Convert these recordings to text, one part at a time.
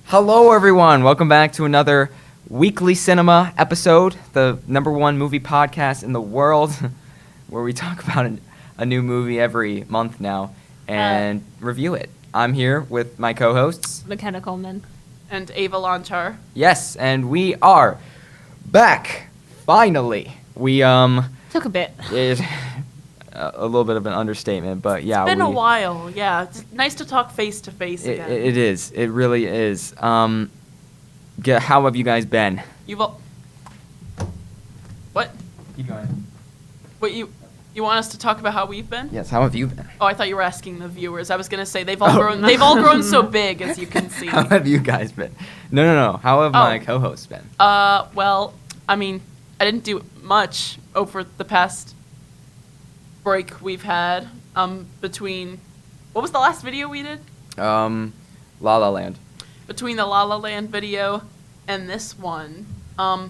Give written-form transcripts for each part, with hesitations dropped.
Hello, everyone. Welcome back to another weekly cinema episode, the #1 movie podcast in the world, where we talk about a new movie every month now and review it. I'm here with my co-hosts, McKenna Coleman and Ava Lonchar. Yes, and we are back. Finally, we took a bit. A little bit of an understatement, but yeah, it's been a while. Yeah, it's nice to talk face to face again. It is. It really is. How have you guys been? What? Keep going. What you want us to talk about how we've been? Yes. How have you been? Oh, I thought you were asking the viewers. I was gonna say they've all grown. They've all grown so big, as you can see. How have you guys been? No. How have my co-hosts been? Well, I mean, I didn't do much over the past break we've had. Between, what was the last video we did? La La Land. Between the La La Land video and this one, I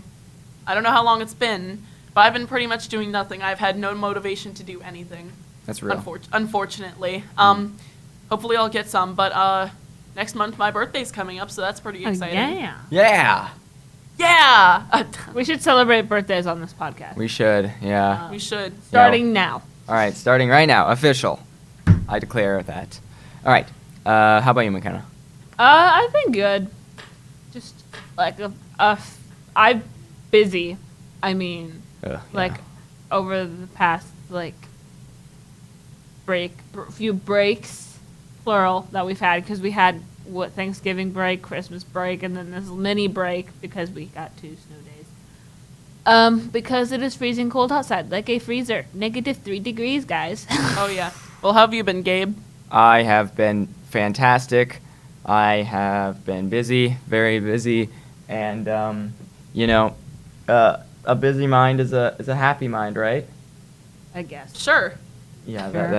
don't know how long it's been, but I've been pretty much doing nothing. I've had no motivation to do anything. That's real. Unfortunately. Hopefully I'll get some, but next month my birthday's coming up, so that's pretty exciting. Yeah. Yeah! We should celebrate birthdays on this podcast. We should, yeah. We should. Starting now. All right, starting right now. Official. I declare that. All right. How about you, McKenna? I've been good. Just like I'm busy. I mean, over the past few breaks, plural, that we've had, because we had Thanksgiving break, Christmas break, and then this mini break because we got 2 snow days. Because it is freezing cold outside, like a freezer. -3 degrees, guys. Oh yeah. Well, how have you been, Gabe? I have been fantastic. I have been busy, very busy, and a busy mind is a happy mind, right? I guess. Sure. Yeah, Sure.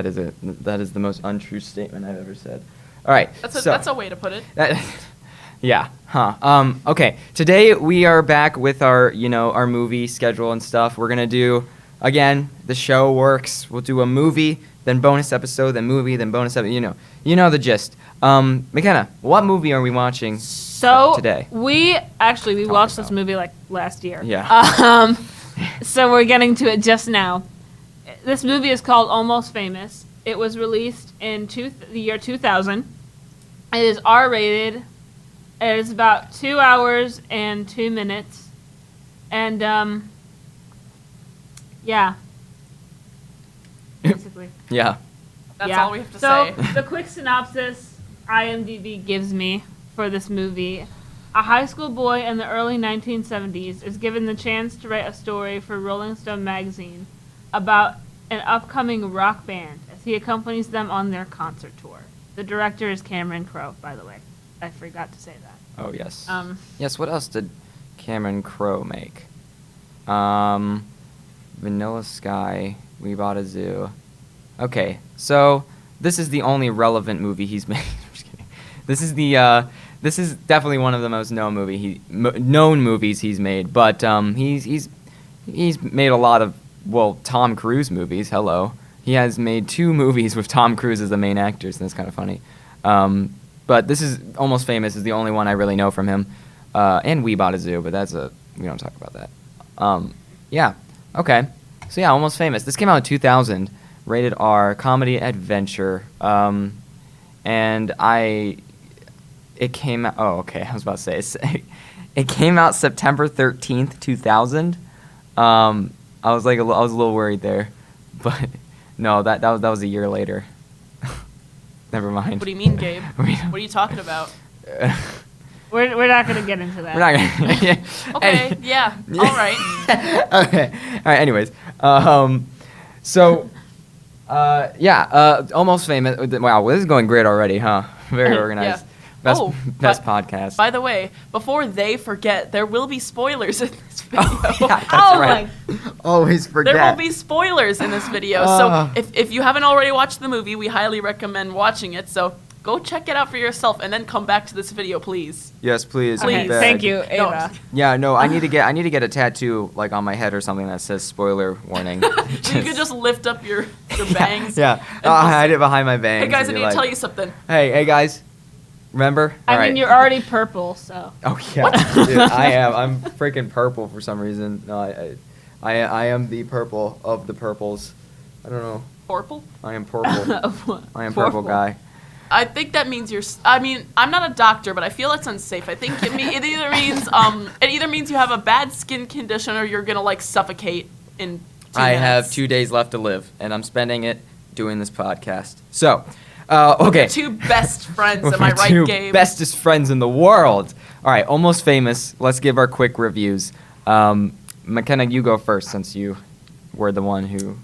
that is the most untrue statement I've ever said. All right. That's a way to put it. Yeah. Huh. Okay. Today we are back with our movie schedule and stuff. We're gonna do, again, the show works. We'll do a movie, then bonus episode, then movie, then bonus episode. You know the gist. McKenna, what movie are we watching today? We watched this movie last year. Yeah. So we're getting to it just now. This movie is called Almost Famous. It was released in the year 2000. It is R-rated. It is about 2 hours and 2 minutes. And, yeah. Basically. Yeah. That's all we have to say. So, the quick synopsis IMDb gives me for this movie. A high school boy in the early 1970s is given the chance to write a story for Rolling Stone magazine about an upcoming rock band as he accompanies them on their concert tour. The director is Cameron Crowe, by the way. I forgot to say that. Oh, yes. Yes, what else did Cameron Crowe make? Vanilla Sky, We Bought a Zoo. Okay, so this is the only relevant movie he's made. I'm just kidding. This is definitely one of the most known movies he's made, but he's made a lot of, Tom Cruise movies. Hello. He has made 2 movies with Tom Cruise as the main actors, and that's kind of funny. But this is Almost Famous is the only one I really know from him. And We Bought a Zoo, but we don't talk about that. Yeah. Okay. So yeah, Almost Famous. This came out in 2000, rated R, comedy adventure. And it came out, I was about to say, it came out September 13th, 2000. I was a little worried there, but no, that was a year later. Never mind. What do you mean, Gabe? What are you talking about? We're not going to get into that. We're not going to. Okay, yeah. All right. Okay. All right, anyways. Almost Famous. Wow, this is going great already, huh? Very organized. Yeah. Best podcast. By the way, before they forget, there will be spoilers in this video. That's right. Always forget. There will be spoilers in this video. So if you haven't already watched the movie, we highly recommend watching it. So go check it out for yourself and then come back to this video, please. Yes, please. Okay, thank you, Ava. Yeah, no, I need to get a tattoo on my head or something that says spoiler warning. You could just lift up your bangs. Yeah. I'll hide it behind my bangs. Hey guys, I need to tell you something. Hey guys. Remember? I All mean, right. you're already purple, so. Oh yeah, dude, I am. I'm freaking purple for some reason. No, I am the purple of the purples. I don't know. Purple? I am purple. Of what? I am purple guy. I think that means I mean, I'm not a doctor, but I feel it's unsafe. I think it either means you have a bad skin condition or you're gonna like suffocate in 2 I have minutes. 2 days left to live, and I'm spending it doing this podcast. So, okay. Your two best friends, am I My right, two Gabe? bestest friends in the world. All right, Almost Famous. Let's give our quick reviews. McKenna, you go first since you were the one who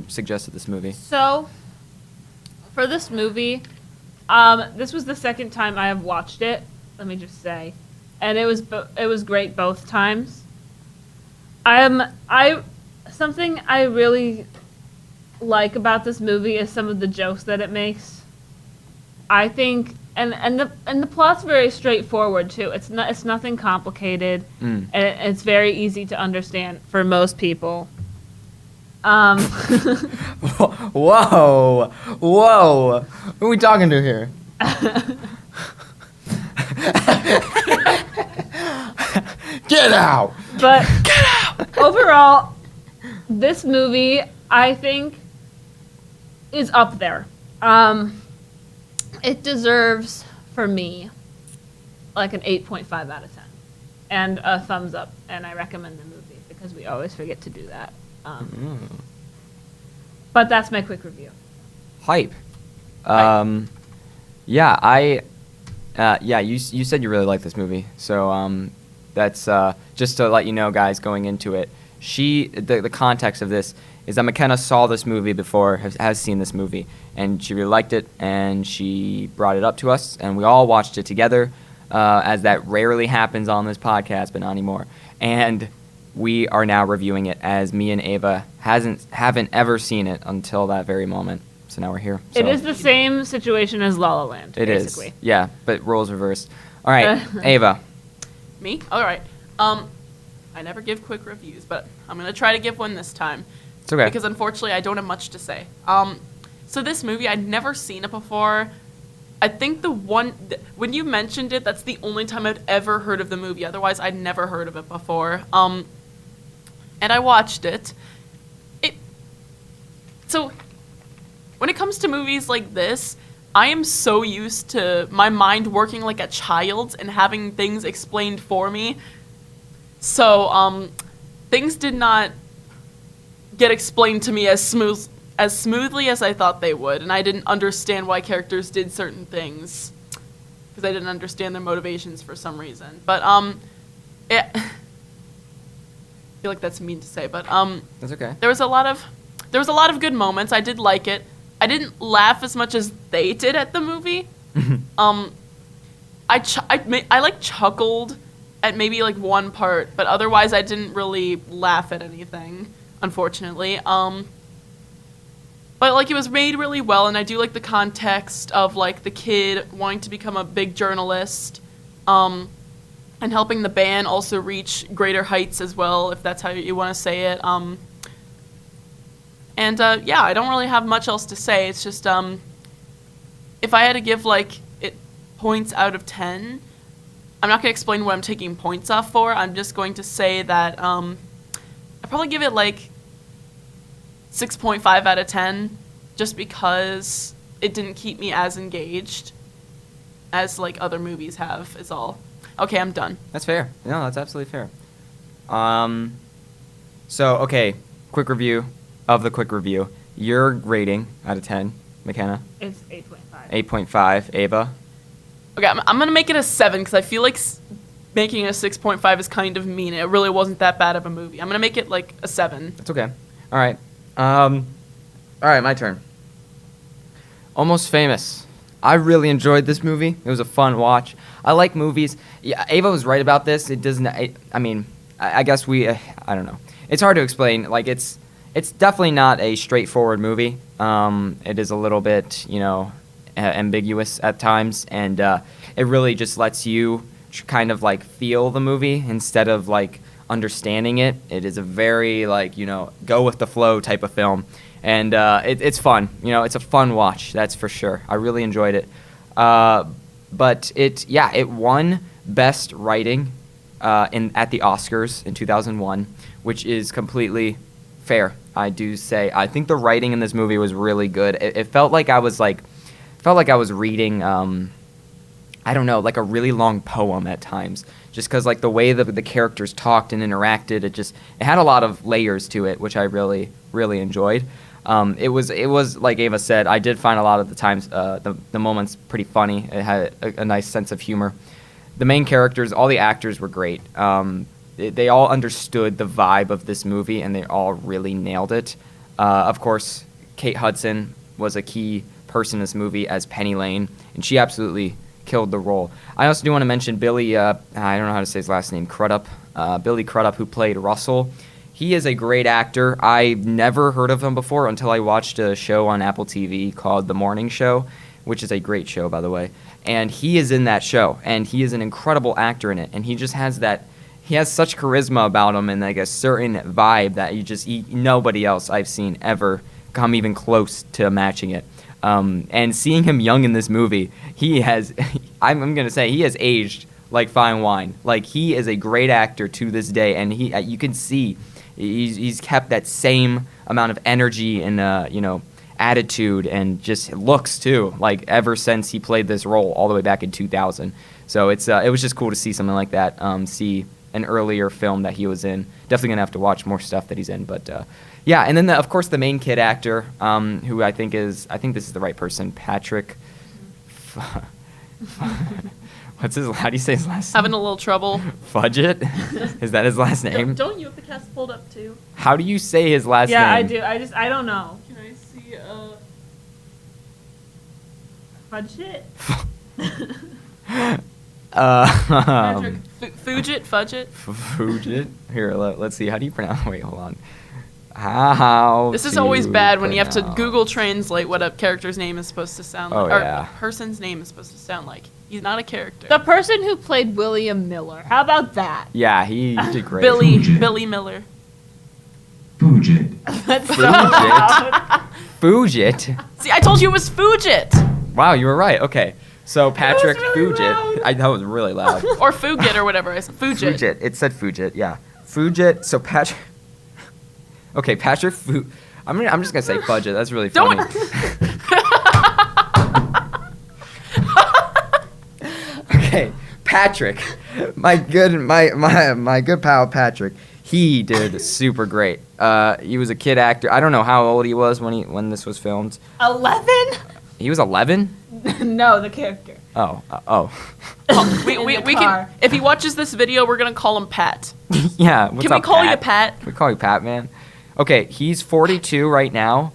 suggested this movie. So, for this movie, this was the second time I have watched it. Let me just say, and it was great both times. Something I really like about this movie is some of the jokes that it makes. I think, and the plot's very straightforward too. It's nothing complicated, and it's very easy to understand for most people. Whoa. Who are we talking to here? Get out! But overall, this movie, I think, is up there. It deserves, for me, like an 8.5 out of 10. And a thumbs up. And I recommend the movie because we always forget to do that. But that's my quick review. Hype. You said you really like this movie. So that's just to let you know, guys, going into it. The context of this is that McKenna saw this movie before, has seen this movie, and she really liked it, and she brought it up to us, and we all watched it together, as that rarely happens on this podcast, but not anymore. And we are now reviewing it, as me and Ava haven't ever seen it until that very moment. So now we're here. So. It is the same situation as La La Land, basically. It is. Yeah, but roles reversed. All right, Ava. Me? All right. I never give quick reviews, but I'm gonna try to give one this time. It's okay. Because unfortunately, I don't have much to say. So this movie, I'd never seen it before. I think when you mentioned it, that's the only time I'd ever heard of the movie. Otherwise, I'd never heard of it before. And I watched it. So when it comes to movies like this, I am so used to my mind working like a child's and having things explained for me. So things did not get explained to me as smoothly as I thought they would, and I didn't understand why characters did certain things because I didn't understand their motivations for some reason. But I feel like that's mean to say, but That's okay. there was a lot of good moments. I did like it. I didn't laugh as much as they did at the movie. I like chuckled at maybe like one part, but otherwise I didn't really laugh at anything, unfortunately. But like it was made really well, and I do like the context of like the kid wanting to become a big journalist, and helping the band also reach greater heights as well, if that's how you want to say it. Yeah, I don't really have much else to say. It's just if I had to give like it points out of 10, I'm not going to explain what I'm taking points off for. I'm just going to say that I'd probably give it like 6.5 out of 10, just because it didn't keep me as engaged as like other movies have, is all. Okay, I'm done. That's fair. No, that's absolutely fair. So, okay, quick review of the quick review. Your rating out of 10, McKenna? It's 8.5. 8.5. Ava? Okay, I'm going to make it a 7, because I feel like making it a 6.5 is kind of mean. It really wasn't that bad of a movie. I'm going to make it like a 7. That's okay. All right. All right, my turn. Almost Famous. I really enjoyed this movie. It was a fun watch. I like movies. Yeah, Ava was right about this. It doesn't. I guess we. I don't know. It's hard to explain. Like it's definitely not a straightforward movie. It is a little bit, ambiguous at times, and it really just lets you kind of like feel the movie instead of like understanding it. It is a very go with the flow type of film, and it's fun. It's a fun watch, that's for sure. I really enjoyed it. But it won Best Writing at the Oscars in 2001, which is completely fair. I do say I think the writing in this movie was really good. It felt like I was reading I don't know, like a really long poem at times, just because like the way that the characters talked and interacted, it had a lot of layers to it, which I really enjoyed. It was like Ava said, I did find a lot of the times the moments pretty funny. It had a nice sense of humor. The main characters, all the actors were great. They all understood the vibe of this movie, and they all really nailed it. Of course, Kate Hudson was a key person in this movie as Penny Lane, and she absolutely killed the role. I also do want to mention Billy, I don't know how to say his last name, Crudup. Billy Crudup, who played Russell. He is a great actor. I've never heard of him before until I watched a show on Apple TV called The Morning Show, which is a great show, by the way. And he is in that show, and he is an incredible actor in it. And he just has he has such charisma about him and like a certain vibe that nobody else I've seen ever come even close to matching it. And seeing him young in this movie, he has aged like fine wine. Like, he is a great actor to this day, and you can see he's kept that same amount of energy and attitude and just looks too, like ever since he played this role all the way back in 2000. So it was just cool to see something like that. See an earlier film that he was in. Definitely gonna have to watch more stuff that he's in, but yeah. And then of course the main kid actor, who I think this is the right person, Patrick. How do you say his last name? Having a little trouble. Fudget? Is that his last name? Don't you have the cast pulled up too? How do you say his last name? Yeah, I do. I don't know. Can I see Fudget? Patrick Fugit? Fugit? Here, let's see. How do you pronounce? Wait, hold on. How? This is always bad when you have to Google translate what a character's name is supposed to sound like. Or Yeah. a person's name is supposed to sound like. He's not a character. The person who played William Miller. How about that? Yeah, he did great. Billy Miller. Fugit. That's so Fugit? loud. Fugit? See, I told you it was Fugit. Wow, you were right. Okay. So Patrick really Fugit. loud. That was really loud. Or Fugit or whatever. I said Fugit. Fugit. It said Fugit, yeah. Fugit. So Patrick. Okay, Patrick I'm just gonna say Fudget. That's really funny. Okay, Patrick, my good pal Patrick. He did super great. He was a kid actor. I don't know how old he was when this was filmed. 11? He was 11. No, the character. Oh. We In the can. car. If he watches this video, we're gonna call him Pat. Yeah. What's Can we up, call Pat? you Pat? Can we call you Pat, man? Okay, he's 42 right now.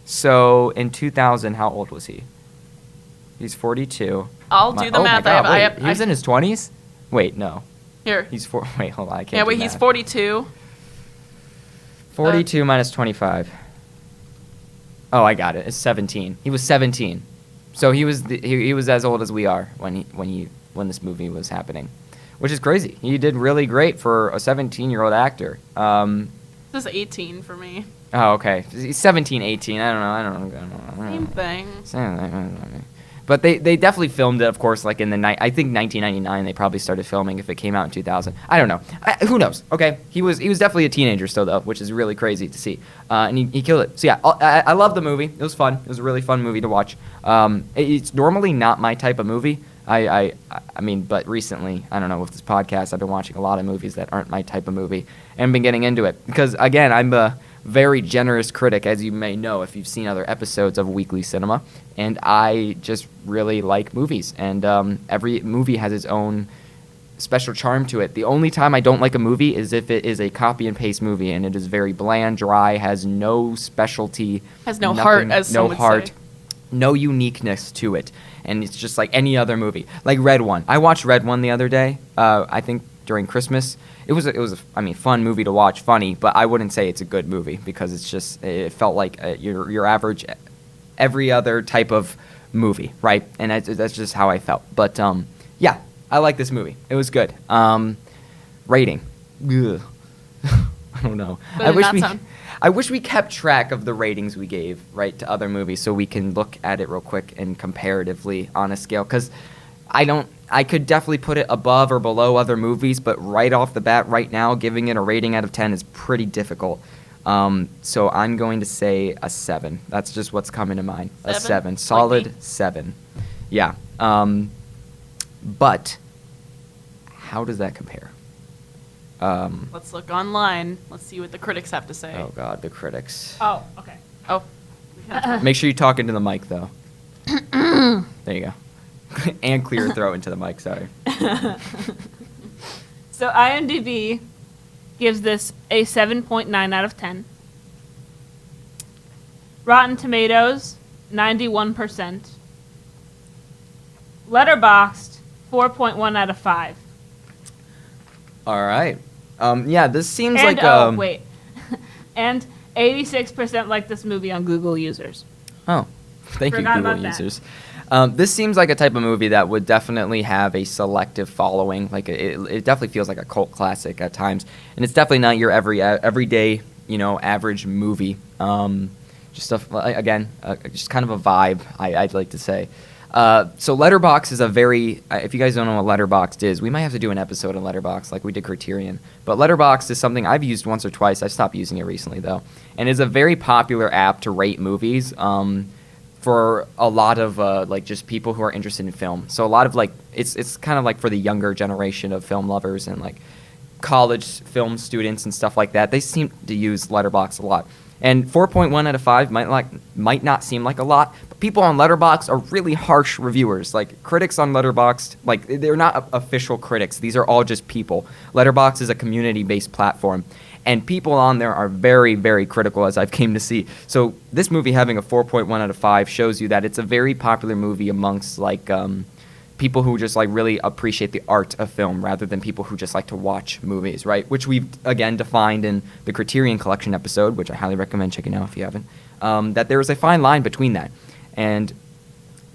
So in 2000, how old was he? He's 42. I'll do the Oh math. My God, I wait, he was in his 20s? Wait, no. Here. Wait, hold on. I can't. Yeah, wait. do He's math. 42. 42 minus 25. Oh, I got it. It's 17. He was 17. So he was as old as we are when this movie was happening, which is crazy. He did really great for a 17-year-old actor. This is 18 for me. Oh, okay. He's 17, 18. I don't know. Same thing. But they definitely filmed it, of course, like in I think 1999 they probably started filming if it came out in 2000. I don't know. Who knows? Okay, he was definitely a teenager still though, which is really crazy to see. And he killed it. So yeah, I love the movie. It was fun. It was a really fun movie to watch. It's normally not my type of movie. I mean, but recently, I don't know, with this podcast, I've been watching a lot of movies that aren't my type of movie and been getting into it because again, I'm a very generous critic, as you may know if you've seen other episodes of Weekly Cinema, and I just really like movies, and every movie has its own special charm to it. The only time I don't like a movie is if it is a copy and paste movie and it is very bland, dry, has no specialty, Has no heart, as some would say. no uniqueness to it, and it's just like any other movie. Like Red One. I watched Red One the other day. I think during Christmas. It was a fun movie to watch, funny, but I wouldn't say it's a good movie because it felt like your average, every other type of movie, right? And that's just how I felt. But yeah, I like this movie. It was good. Rating. Ugh. I don't know. I wish we kept track of the ratings we gave, right, to other movies so we can look at it real quick and comparatively on a scale. Because I could definitely put it above or below other movies, but right off the bat, right now, giving it a rating out of 10 is pretty difficult. So I'm going to say a 7. That's just what's coming to mind. A 7. Solid Like me? 7. Yeah. But how does that compare? Let's look online. Let's see what the critics have to say. Oh, God, the critics. Oh, okay. Oh. Make sure you talk into the mic, though. There you go. And clear your throat into the mic, sorry. So IMDb gives this a 7.9 out of 10. Rotten Tomatoes, 91%. Letterboxd, 4.1 out of 5. All right. Yeah, this seems And, like... wait. And 86% like this movie on Google users. Oh, thank you, Forgot Google about that. users. This seems like a type of movie that would definitely have a selective following. Like it definitely feels like a cult classic at times, and it's definitely not your everyday, average movie. Just stuff again, just kind of a vibe. I'd like to say. So Letterboxd is a very. If you guys don't know what Letterboxd is, we might have to do an episode on Letterboxd like we did Criterion. But Letterboxd is something I've used once or twice. I stopped using it recently though, and is a very popular app to rate movies. For a lot of like just people who are interested in film. So a lot of like it's kind of like for the younger generation of film lovers and like college film students and stuff like that. They seem to use Letterboxd a lot. And 4.1 out of 5 might not seem like a lot, but people on Letterboxd are really harsh reviewers. Like critics on Letterboxd, like they're not official critics. These are all just people. Letterboxd is a community-based platform. And people on there are very, very critical, as I've came to see. So this movie having a 4.1 out of 5 shows you that it's a very popular movie amongst like people who just like really appreciate the art of film rather than people who just like to watch movies, right? Which we've again defined in the Criterion Collection episode, which I highly recommend checking out if you haven't. That there is a fine line between that, and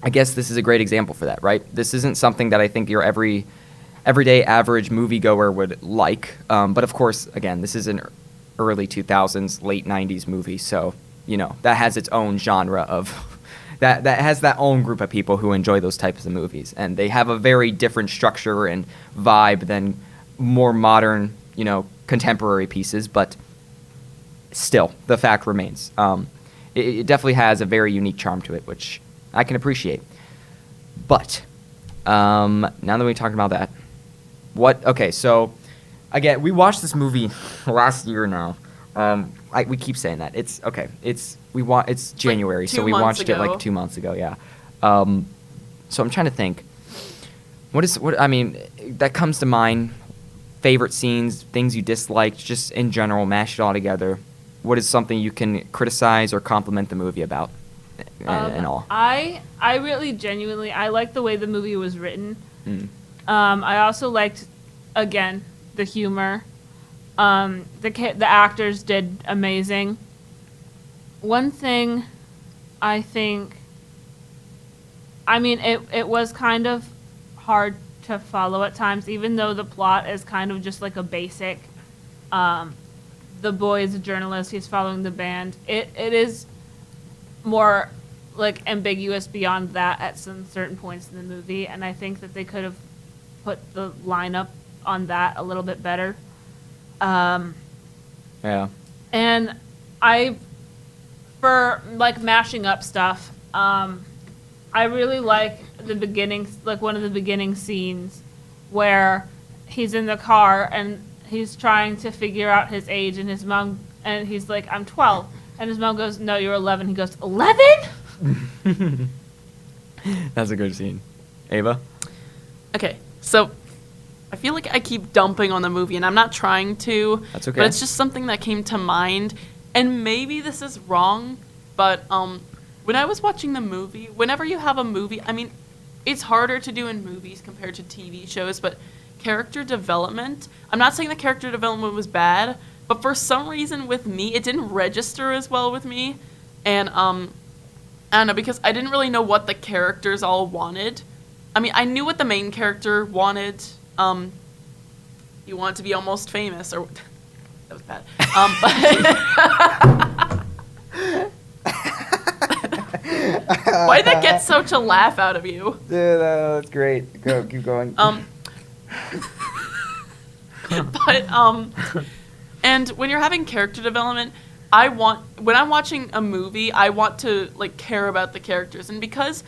I guess this is a great example for that, right? This isn't something that I think your everyday average moviegoer would like. But of course, again, this is an early 2000s, late 90s movie, so, that has its own genre of... that has that own group of people who enjoy those types of movies. And they have a very different structure and vibe than more modern, contemporary pieces, but still, the fact remains. It definitely has a very unique charm to it, which I can appreciate. But, now that we talked about that, okay, so again, we watched this movie last year now. We keep saying that. It's okay. It's January, like so we watched it like ago. 2 months ago, yeah. So I'm trying to think. That comes to mind, favorite scenes, things you disliked, just in general, mash it all together. What is something you can criticize or compliment the movie about and all? I really genuinely, I like the way the movie was written. Mm. I also liked, again, the humor. The actors did amazing. One thing I think, it was kind of hard to follow at times, even though the plot is kind of just like a basic, the boy is a journalist, he's following the band. It is more like ambiguous beyond that at some certain points in the movie, and I think that they could have put the lineup on that a little bit better. Yeah. And for like mashing up stuff, I really like the beginning, like one of the beginning scenes where he's in the car and he's trying to figure out his age, and his mom, and he's like, I'm 12. And his mom goes, no, you're 11. He goes, 11? That's a good scene. Ava? Okay, so I feel like I keep dumping on the movie, and I'm not trying to. That's okay. But it's just something that came to mind, and maybe this is wrong, but when I was watching the movie, whenever you have a movie, it's harder to do in movies compared to TV shows, but character development, I'm not saying the character development was bad, but for some reason with me, it didn't register as well with me, and I don't know, because I didn't really know what the characters all wanted. I knew what the main character wanted. He wanted to be almost famous, or that was bad. Why did that get such a laugh out of you? Dude, that's great. Go, keep going. And when you're having character development, when I'm watching a movie, I want to like care about the characters, and because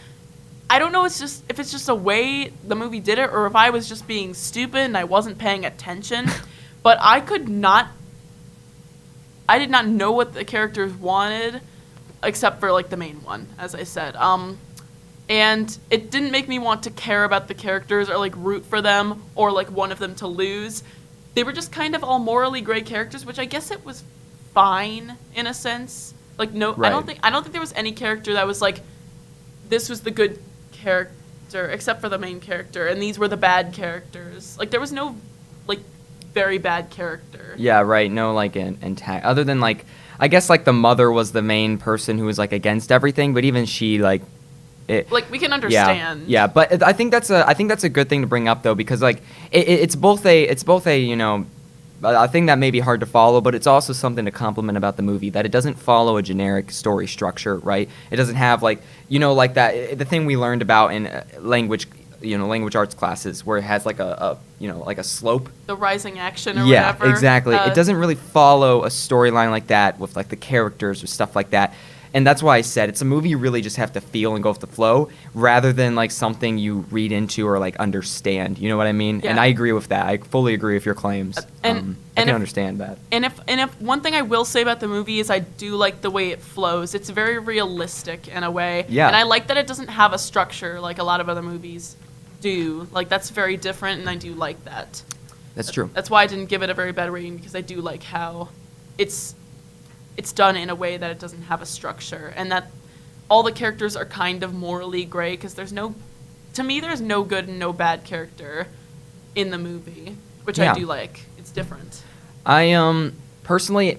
I don't know, if it's just a way the movie did it, or if I was just being stupid and I wasn't paying attention, but I did not know what the characters wanted, except for like the main one, as I said. And it didn't make me want to care about the characters or like root for them or like one of them to lose. They were just kind of all morally gray characters, which I guess it was fine in a sense. Like no, Right. I don't think there was any character that was like, this was the good character except for the main character, and these were the bad characters. Like there was no like very bad character. Yeah, right. No, like other than like, I guess like the mother was the main person who was like against everything, but even she like. Like we can understand. Yeah, but I think that's a good thing to bring up though, because like it's both a a thing that may be hard to follow, but it's also something to compliment about the movie, that it doesn't follow a generic story structure, right? It doesn't have like like that the thing we learned about in language arts classes, where it has like a slope. The rising action or yeah, whatever. Exactly. It doesn't really follow a storyline like that with like the characters or stuff like that. And that's why I said it's a movie you really just have to feel and go with the flow, rather than like something you read into or like understand. You know what I mean? Yeah. And I agree with that. I fully agree with your claims. I can if- understand that. And if one thing I will say about the movie is I do like the way it flows. It's very realistic in a way. Yeah. And I like that it doesn't have a structure like a lot of other movies do. Like that's very different, and I do like that. That's true. That's why I didn't give it a very bad rating, because I do like how it's done in a way that it doesn't have a structure, and that all the characters are kind of morally gray, because there's no good and no bad character in the movie, which Yeah. I do like. It's different. I personally,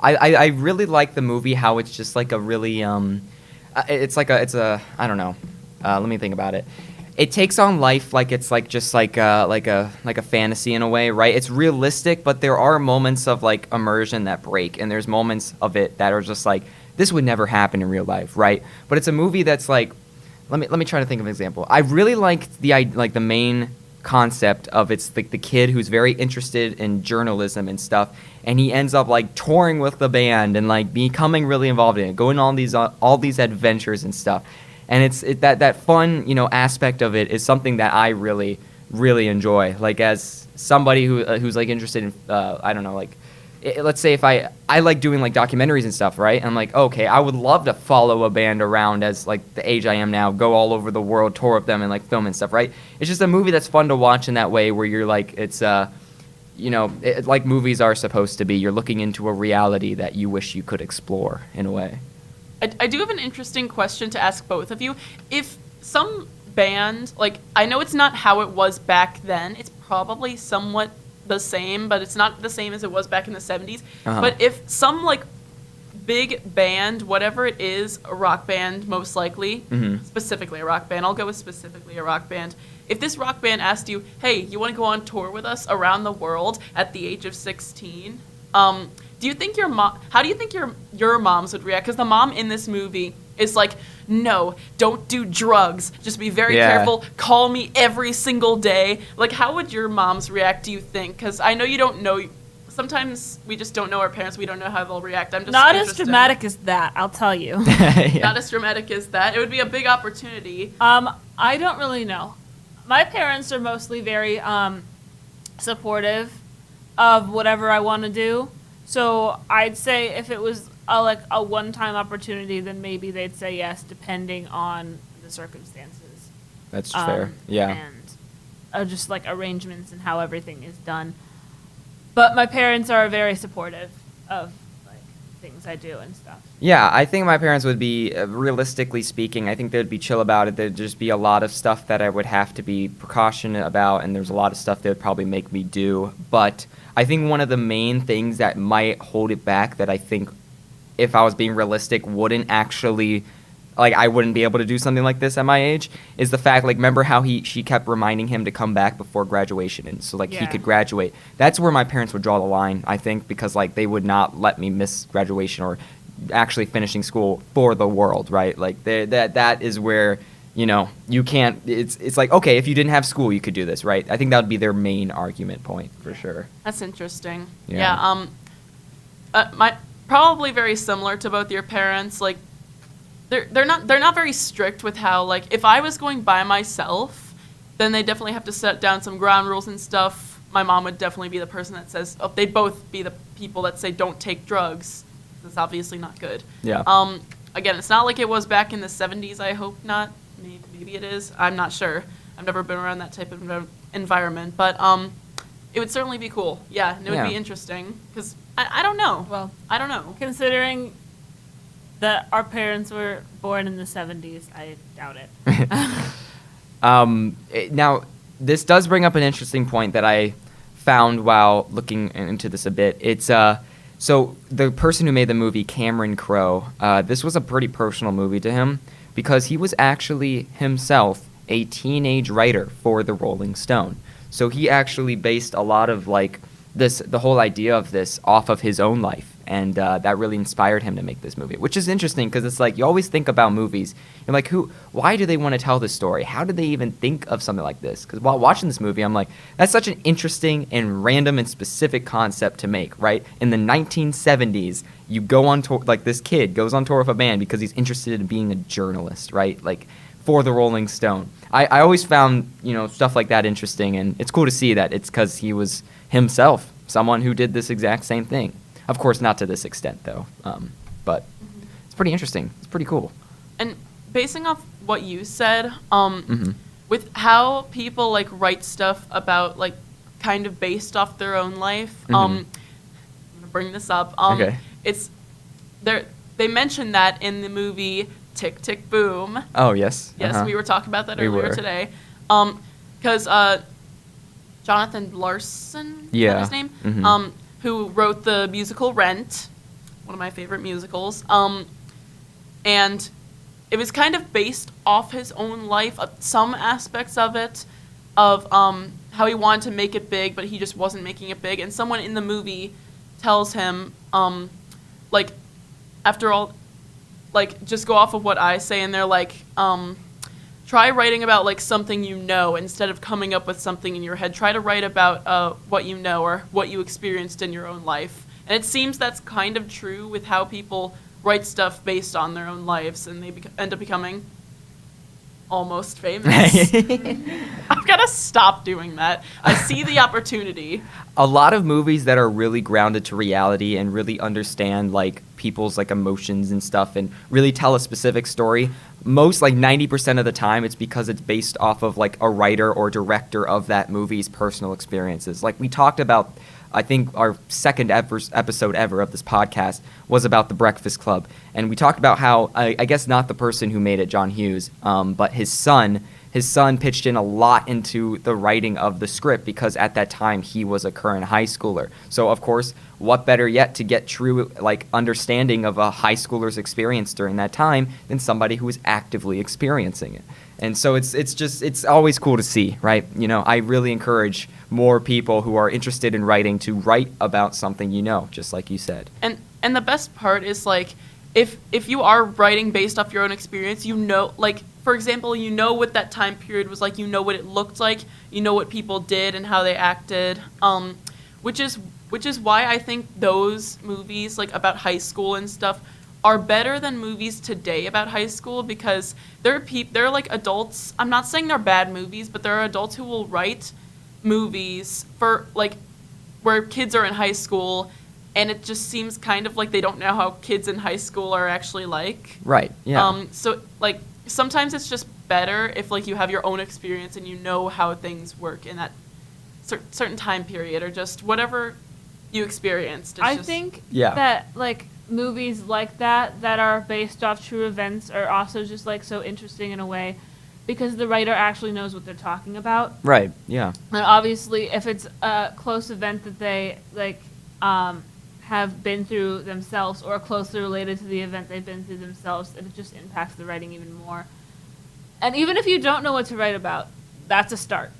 I really like the movie, how it's just like a really it's a I don't know. Let me think about it. It takes on life like it's like just like a fantasy in a way, right? It's realistic, but there are moments of like immersion that break, and there's moments of it that are just like, this would never happen in real life, right? But it's a movie that's like, let me try to think of an example. I really liked the main concept of it's like the kid who's very interested in journalism and stuff, and he ends up like touring with the band and like becoming really involved in it, going on all these adventures and stuff. And it's that fun, aspect of it is something that I really, really enjoy. Like as somebody who's like interested in, I don't know, like, let's say if I like doing like documentaries and stuff, right? And I'm like, okay, I would love to follow a band around as like the age I am now, go all over the world, tour with them and like film and stuff, right? It's just a movie that's fun to watch in that way, where you're like, it's, like movies are supposed to be. You're looking into a reality that you wish you could explore in a way. I do have an interesting question to ask both of you. If some band, like, I know it's not how it was back then, it's probably somewhat the same, but it's not the same as it was back in the 70s. Uh-huh. But if some, like, big band, whatever it is, a rock band most likely, specifically a rock band, I'll go with specifically a rock band. If this rock band asked you, hey, you want to go on tour with us around the world at the age of 16, do you think how do you think your moms would react? Because the mom in this movie is like, no, don't do drugs. Just be very careful. Call me every single day. Like, how would your moms react, do you think? Because I know you don't know. Sometimes we just don't know our parents. We don't know how they'll react. I'm just Not interested. as dramatic as that, I'll tell you. Not as dramatic as that. It would be a big opportunity. I don't really know. My parents are mostly very supportive of whatever I want to do. So I'd say if it was a one-time opportunity, then maybe they'd say yes, depending on the circumstances. That's fair. Yeah. And just like arrangements and how everything is done. But my parents are very supportive of like things I do and stuff. Yeah, I think my parents would be, realistically speaking, I think they'd be chill about it. There'd just be a lot of stuff that I would have to be precautionate about, and there's a lot of stuff they would probably make me do. But I think one of the main things that might hold it back, that I think, if I was being realistic, wouldn't actually, like, I wouldn't be able to do something like this at my age, is the fact, like, remember how she kept reminding him to come back before graduation, and so, like, he could graduate. That's where my parents would draw the line, I think, because, like, they would not let me miss graduation or actually finishing school for the world, right? Like that is where, you know, you can't. It's like, okay, if you didn't have school, you could do this, right? I think that would be their main argument point for sure. That's interesting. Yeah. My probably very similar to both your parents. Like, they're not very strict with how, like, if I was going by myself, then they definitely have to set down some ground rules and stuff. My mom would definitely be the person that says, oh, they'd both be the people that say don't take drugs. That's obviously not good. Yeah. Again, it's not like it was back in the 70s. I hope not. Maybe it is. I'm not sure. I've never been around that type of environment, but it would certainly be cool. Yeah, and it would be interesting because I don't know. Well, I don't know. considering that our parents were born in the 70s, I doubt it. Now, this does bring up an interesting point that I found while looking into this a bit. It's so the person who made the movie, Cameron Crowe, this was a pretty personal movie to him because he was actually himself a teenage writer for the Rolling Stone. So he actually based a lot of like the whole idea of this off of his own life. And that really inspired him to make this movie, which is interesting because it's like you always think about movies. You're like, why do they want to tell this story? How did they even think of something like this? Because while watching this movie, I'm like, that's such an interesting and random and specific concept to make, right? In the 1970s, you go on tour, like this kid goes on tour with a band because he's interested in being a journalist, right? Like for the Rolling Stone. I always found, you know, stuff like that interesting, and it's cool to see that it's because he was himself someone who did this exact same thing. Of course, not to this extent, though. But it's pretty interesting. It's pretty cool. And basing off what you said, Mm-hmm. with how people like write stuff about like kind of based off their own life, Mhm. I'm gonna bring this up. Okay. It's there. They mentioned that in the movie Tick Tick Boom. Oh, yes. Yes, Uh-huh. we were talking about that We earlier were. today. Because Jonathan Larson, is Yeah. that his name? Mhm. Who wrote the musical Rent, one of my favorite musicals. And it was kind of based off his own life, some aspects of it, of how he wanted to make it big, but he just wasn't making it big. And someone in the movie tells him, like, after all, like, just go off of what I say, and they're like, try writing about, like, something you know instead of coming up with something in your head. Try to write about what you know or what you experienced in your own life. And it seems that's kind of true with how people write stuff based on their own lives, and they end up becoming almost famous. I've got to stop doing that. I see the opportunity. A lot of movies that are really grounded to reality and really understand like people's like emotions and stuff and really tell a specific story, most like 90% of the time it's because it's based off of like a writer or director of that movie's personal experiences. Like we talked about, I think our second episode ever of this podcast was about The Breakfast Club. And we talked about how, I guess not the person who made it, John Hughes, but his son pitched in a lot into the writing of the script because at that time he was a current high schooler. So of course, what better yet to get true like understanding of a high schooler's experience during that time than somebody who is actively experiencing it. And so it's always cool to see, right? You know, I really encourage more people who are interested in writing to write about something you know, just like you said. And the best part is like if you are writing based off your own experience, you know, like for example, you know what that time period was like, you know what it looked like, you know what people did and how they acted, which is why I think those movies like about high school and stuff are better than movies today about high school because they're like adults. I'm not saying they're bad movies, but there are adults who will write movies for like where kids are in high school, and it just seems kind of like they don't know how kids in high school are actually like. Right. Yeah. So like sometimes it's just better if like you have your own experience and you know how things work in that certain time period or just whatever you experienced. I think Yeah. that like movies like that are based off true events are also just like so interesting in a way because the writer actually knows what they're talking about. Right. Yeah. And obviously, if it's a close event that they like have been through themselves or closely related to the event they've been through themselves, it just impacts the writing even more. And even if you don't know what to write about, that's a start.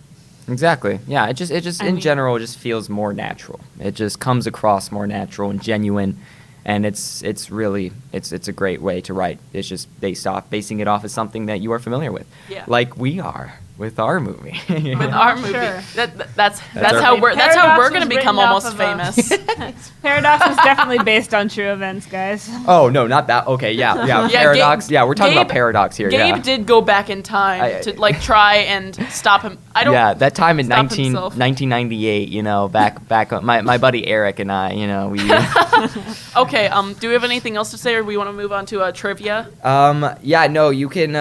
Exactly. Yeah. It just I in mean- general just feels more natural. It just comes across more natural and genuine. And it's really it's a great way to write. It's just based off basing it off as something that you are familiar with, Yeah. like we are with our movie. With our movie. Sure. That's our- how we're Paradox gonna was become written almost off of a- famous. Paradox was definitely based on true events, guys. Oh no, not that. Okay, yeah, Yeah, Paradox. Gabe- Yeah, we're talking about Gabe- Paradox here. Gabe yeah. did go back in time to like try and stop him. I don't. Yeah, that time in stop himself. 1998, you know, back my buddy Eric and I, you know, we Okay. Do we have anything else to say, or we want to move on to trivia? yeah, no, you can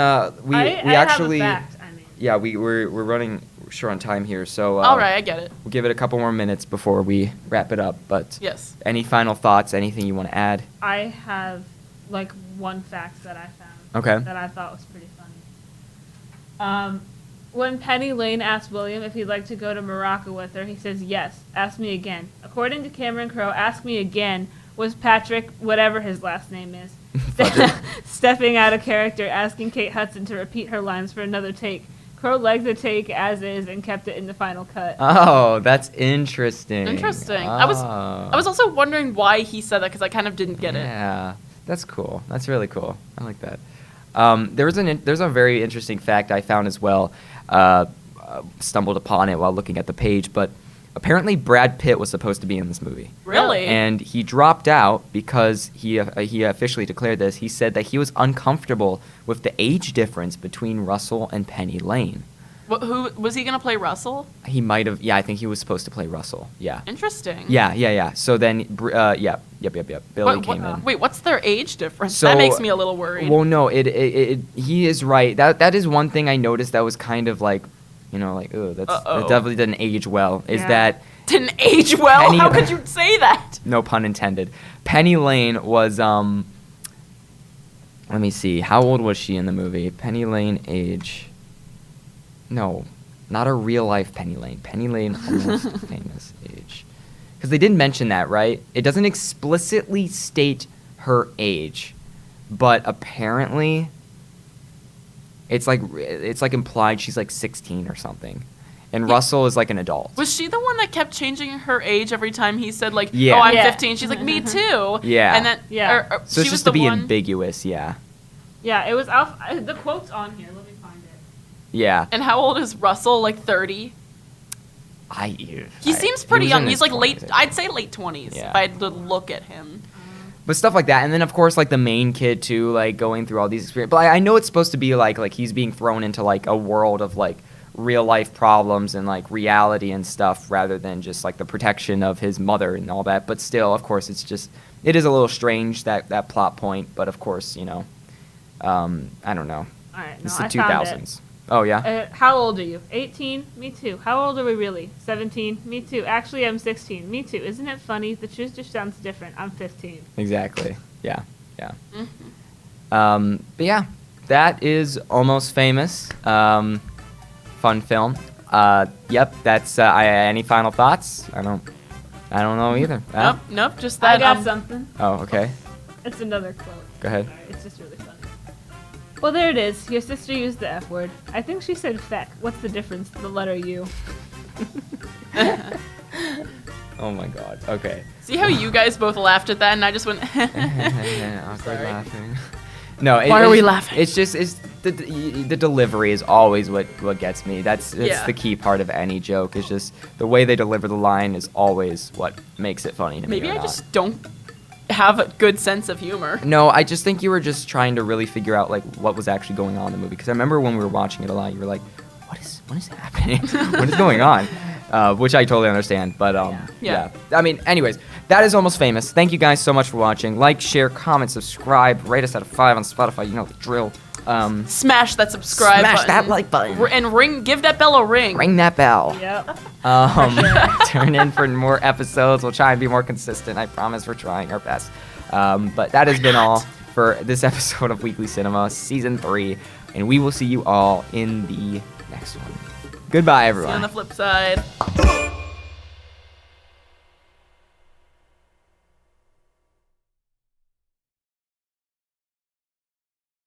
we I actually have a fact, I mean. yeah, we're running short on time here, so All right, I get it. we'll give it a couple more minutes before we wrap it up, but Yes. any final thoughts, anything you want to add? I have like one fact that I found Okay. that I thought was pretty funny. When Penny Lane asked William if he'd like to go to Morocco with her, he says yes. Ask me again. According to Cameron Crowe, ask me again was Patrick, whatever his last name is, stepping out of character, asking Kate Hudson to repeat her lines for another take. Crowe liked the take as is and kept it in the final cut. Oh, that's interesting. Interesting. Oh. I was also wondering why he said that because I kind of didn't get it. Yeah, that's cool. That's really cool. I like that. There's a very interesting fact I found as well. Stumbled upon it while looking at the page, but apparently Brad Pitt was supposed to be in this movie, Really? and he dropped out because he officially declared this. He said that he was uncomfortable with the age difference between Russell and Penny Lane. Who was he gonna play? Russell? He might have. Yeah, I think he was supposed to play Russell. Yeah. Interesting. Yeah. So then, yep. Billy came in. Wait, what's their age difference? So- That makes me a little worried. Well, no, he is right. That is one thing I noticed that was kind of like, you know, like, oh, that Uh-oh. definitely didn't age well. Is Yeah. that, Didn't age well. Penny- How could you say that? no pun intended, Penny Lane was, let me see, how old was she in the movie? Penny Lane age, no, not a real life Penny Lane. Penny Lane almost famous age. Because they didn't mention that, right? It doesn't explicitly state her age, but apparently it's like implied she's like 16 or something, and Russell is like an adult. Was she the one that kept changing her age every time he said like, Yeah. "Oh, I'm Yeah. 15"? She's like, "Me too." Yeah. And then Yeah. So she it's was just the to be one. ambiguous, yeah. Yeah, it was the quote's on here. Let me find it. Yeah. And how old is Russell? Like 30. He seems pretty young. He's like late. I'd say late 20s Yeah. if I had to look at him. But stuff like that, and then of course like the main kid too, like going through all these experiences. But I know it's supposed to be like he's being thrown into like a world of like real life problems and like reality and stuff, rather than just like the protection of his mother and all that. But still, of course, it is a little strange that plot point. But of course, you know, I don't know. All right, no, It's the I found it. 2000s. Oh yeah. How old are you? 18? Me too. How old are we really? 17? Me too. Actually, I'm 16. Me too. Isn't it funny? The truth just sounds different. I'm 15. Exactly. Yeah. Mm-hmm. But yeah, that is Almost Famous. Fun film. Yep. That's. Any final thoughts? I don't know either. Nope. Just that. I got something. Oh, okay. It's another quote. Go ahead. Sorry, it's just really funny. Well, there it is. Your sister used the F word. I think she said feck. What's the difference? The letter U. Oh my God. Okay. See how you guys both laughed at that, and I just went. Awkward Sorry. laughing. No. Why are we laughing? It's just the delivery is always what gets me. That's Yeah. the key part of any joke. Is just the way they deliver the line is always what makes it funny to me. Maybe or I not. just don't have a good sense of humor. No, I just think you were just trying to really figure out like what was actually going on in the movie. Because I remember when we were watching it a lot, you were like, what is happening? What is going on? Which I totally understand. But Yeah. I mean, anyways, that is Almost Famous. Thank you guys so much for watching. Like, share, comment, subscribe, rate us out of 5 on Spotify. You know the drill. Smash that subscribe Smash button. that like button. And give that bell a ring. Ring that bell. Yep. Turn in for more episodes. We'll try and be more consistent. I promise we're trying our best. But that has been all for this episode of Weekly Cinema Season 3. And we will see you all in the next one. Goodbye, See you everyone. on the flip side.